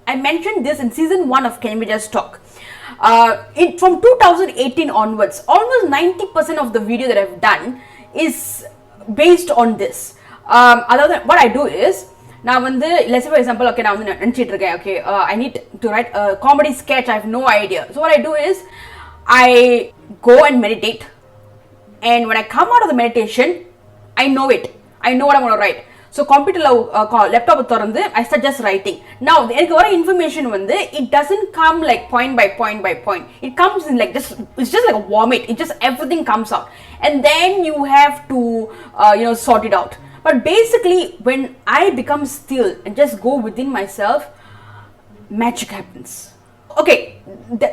I mentioned this in season 1 of Can We Just Talk. From 2018 onwards, almost 90% of the video that I've done is based on this. What I do is, now let's say for example, okay, now okay, I need to write a comedy sketch, I have no idea. So what I do is, I go and meditate, and when I come out of the meditation, I know it. I know what I'm going to write. So computer laptop I start just writing. Now the information it doesn't come like point by point by point. It comes in like it's just like a vomit. It just everything comes out, and then you have to sort it out. But basically, when I become still and just go within myself, magic happens. Okay,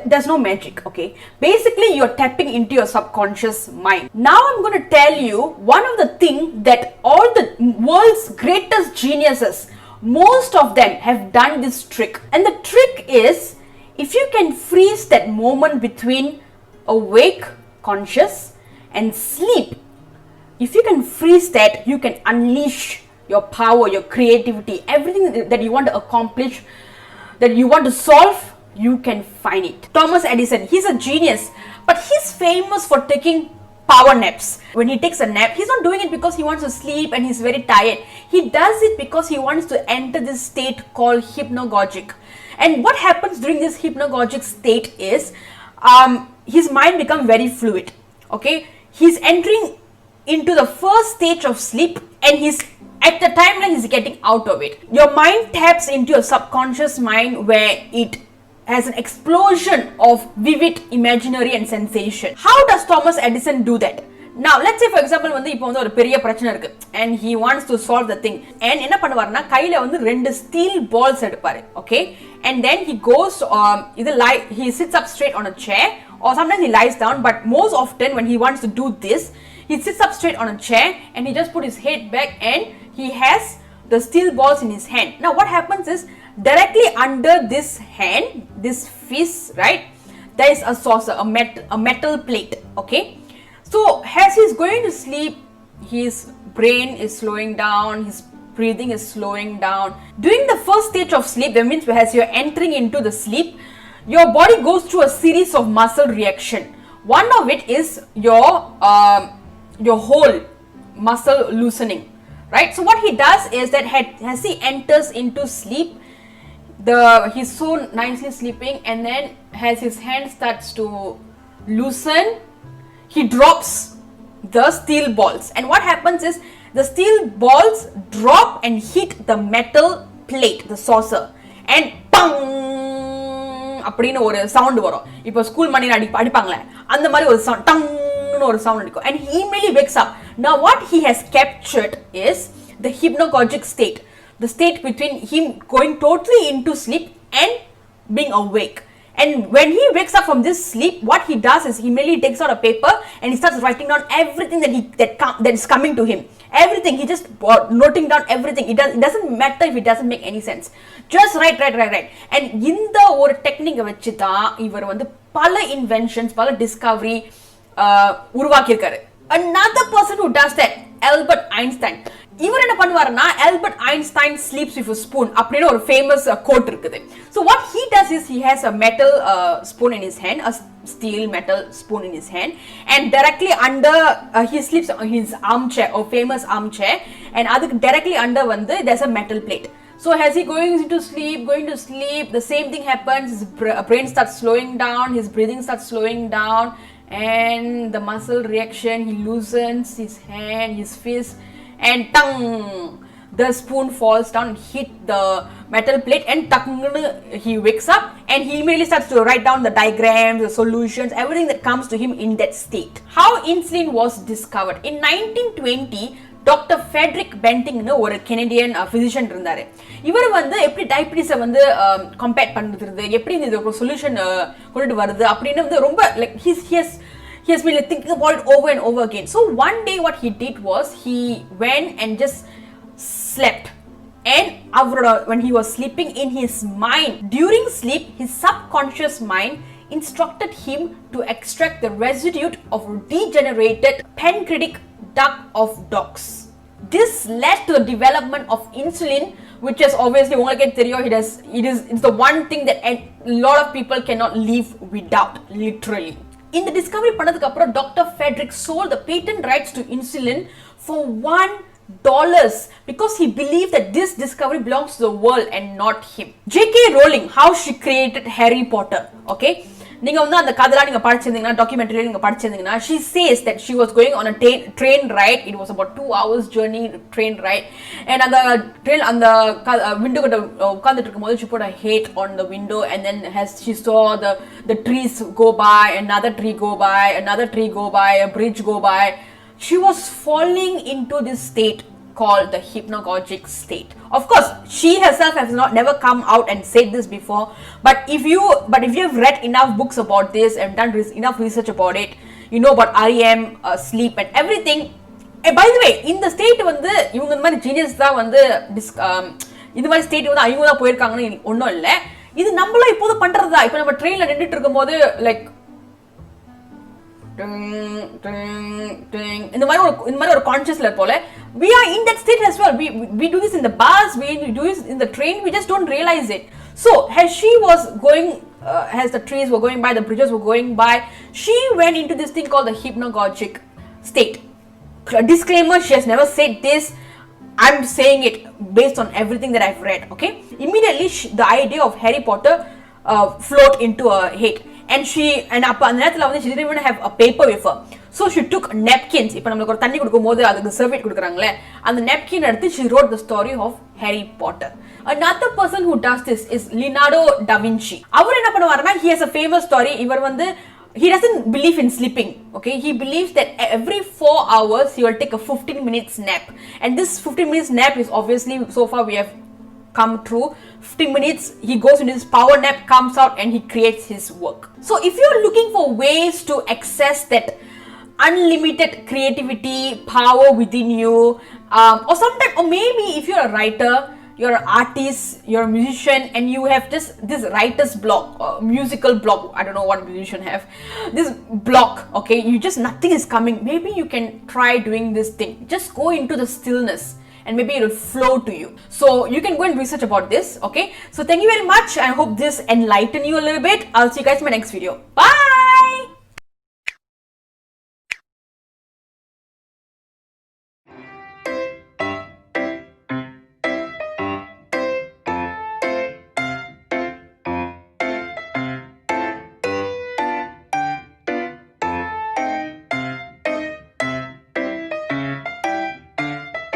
there's no magic, okay? Basically, you're tapping into your subconscious mind. Now I'm going to tell you one of the things that all the world's greatest geniuses, most of them have done this trick. And the trick is, if you can freeze that moment between awake, conscious, and sleep, if you can freeze that, you can unleash your power, your creativity, everything that you want to accomplish, that you want to solve, you can find it. Thomas Edison, he's a genius, but he's famous for taking power naps. When he takes a nap, he's not doing it because he wants to sleep and he's very tired. He does it because he wants to enter this state called hypnagogic. And what happens during this hypnagogic state is, his mind becomes very fluid. Okay, he's entering into the first stage of sleep, and he's at the timeline he's getting out of it. Your mind taps into your subconscious mind, where it has an explosion of vivid imaginary and sensation. How does Thomas Edison do that? Now let's say for example இப்போ ஒரு பெரிய பிரச்சனை இருக்கு and he wants to solve the thing, and என்ன பண்ணுவாருன்னா கையில ரெண்டு steel balls எடுப்பாரு. Okay, and then he goes he sits up straight on a chair, or sometimes he lies down, but most often when he wants to do this, he sits up straight on a chair and he just put his head back and he has the steel balls in his hand. Now what happens is, directly under this hand, this fist, right, there is a saucer, a metal plate. Okay, so as he's going to sleep, his brain is slowing down, his breathing is slowing down. During the first stage of sleep, that means as you're entering into the sleep, your body goes through a series of muscle reaction. One of it is your whole muscle loosening, right? So what he does is that as he enters into sleep, he's so nicely sleeping, and then as his hand starts to loosen, he drops the steel balls, and what happens is the steel balls drop and hit the metal plate, the saucer, and pang அப்படின ஒரு sound வரும். இப்போ school மணி அடிப்பாங்களே அந்த மாதிரி ஒரு sound, டங்னு ஒரு sound அடிக்கும், and he immediately wakes up. Now what he has captured is the hypnagogic state, the state between him going totally into sleep and being awake. And when he wakes up from this sleep, what he does is he immediately takes out a paper and he starts writing down everything that is coming to him. Everything, he just noting down everything. It doesn't matter if it doesn't make any sense. Just write. And இந்த ஒரு டெக்னிக்கை வச்சு தான் இவர் பல inventions, பல Discovery உருவாக்கியிருக்காரு. Another person who does that, Albert Einstein. இவர் என்ன பண்ணுவாருன்னா, Albert Einstein sleeps with a spoon அப்படின்னு ஒரு famous quote இருக்குது. So what he does is he has a metal spoon in his hand, a steel metal spoon in his hand, and directly under he sleeps on his armchair, or famous armchair, and அதுக்கு directly under there's a metal plate. So as he going to sleep, the same thing happens. His brain starts slowing down, his breathing starts slowing down, and the muscle reaction, he loosens his hand, his fist, and tongue, the spoon falls down and hit the metal plate, and he wakes up, and he immediately starts to write down the diagrams, the solutions, everything that comes to him in that state. How insulin was discovered? In 1920, doctor Frederick பென்டிங்னு ஒரு Canadian physician இருந்தாரு. இவர் எப்படி டயபிட்டிஸை compare பண்ணுறது, எப்படி இது ஒரு solution கொண்டுட்டு வருது அப்படின்னு ரொம்ப like he has been thinking about it over and over again. So one day what he did was he went and just slept, and when he was sleeping, in his mind, during sleep, his subconscious mind instructed him to extract the residue of degenerated pancreatic duct of dogs. This led to the development of insulin which is obviously it's the one thing that a lot of people cannot live without, literally. இந்த Discovery பண்ணதுக்கு அப்புறம் doctor Friedrich sold the patent rights to insulin for $1 because he believed that this discovery belongs to the world and not him. J.K. Rowling, how she created Harry Potter, okay? நீங்க வந்து அந்த கதைலாம் நீங்க படிச்சிருந்தீங்கன்னா, டாக்குமெண்ட்ரியில நீங்க படிச்சிருந்தீங்கன்னா, she says that she was going on a train ride. It was about 2 hours journey train ride, and அந்த train அந்த window கிட்ட உட்கார்ந்துட்டு இருக்கும்போது she put a hat on the window, and then as she saw the trees go by, another tree go by, another tree go by, a bridge go by, she was falling into this state called the hypnagogic state. Of course, she herself has never come out and said this before, but if you have read enough books about this and done enough research about it, you know about REM, sleep and everything. By the way, in the state வந்து இவங்க இந்த மாதிரி genius தான் வந்து இந்த மாதிரி state வந்து அவங்க தான் போயிருக்காங்கன்னு ஒன்றும் இல்லை. இது நம்மளும் இப்போது பண்றதா. இப்போ நம்ம ட்ரெயின்ல நின்றுட்டு இருக்கும்போது லைக் இந்த மாதிரி ஒரு கான்ஷியஸ்ல போல we are in that state as well. We do this in the bus, we do this in the train, we just don't realize it. So as she was going as the trees were going by, the bridges were going by, she went into this thing called the hypnagogic state. Disclaimer, she has never said this, I'm saying it based on everything that I've read, okay? Immediately the idea of Harry Potter float into her head, and அப்ப அந்த நேரத்துல வந்து she didn't even have a paper with her, so she took napkins. இப்போ நமக்கு ஒரு தண்ணி கொடுக்கும்போது அதுக்கு சர்வேட் கொடுக்குறாங்களே, அந்த napkin எடுத்து she wrote the story of Harry Potter. Another person who does this is Leonardo da Vinci. அவர் என்ன பண்ணுவாருன்னா, he has a famous story. இவர் வந்து he doesn't believe in sleeping, okay? He believes that every 4 hours he will take a 15 minutes nap, and this 15 minutes nap is obviously so far we have come true. 15 minutes he goes into this power nap, comes out and he creates his work. So if you're looking for ways to access that unlimited creativity, power within you, or maybe if you're a writer, you're an artist, you're a musician, and you have just this writer's block, musical block, I don't know what musician have, this block, okay, nothing is coming, maybe you can try doing this thing. Just go into the stillness and maybe it will flow to you. So you can go and research about this, okay? So thank you very much. I hope this enlightened you a little bit. I'll see you guys in my next video. Bye!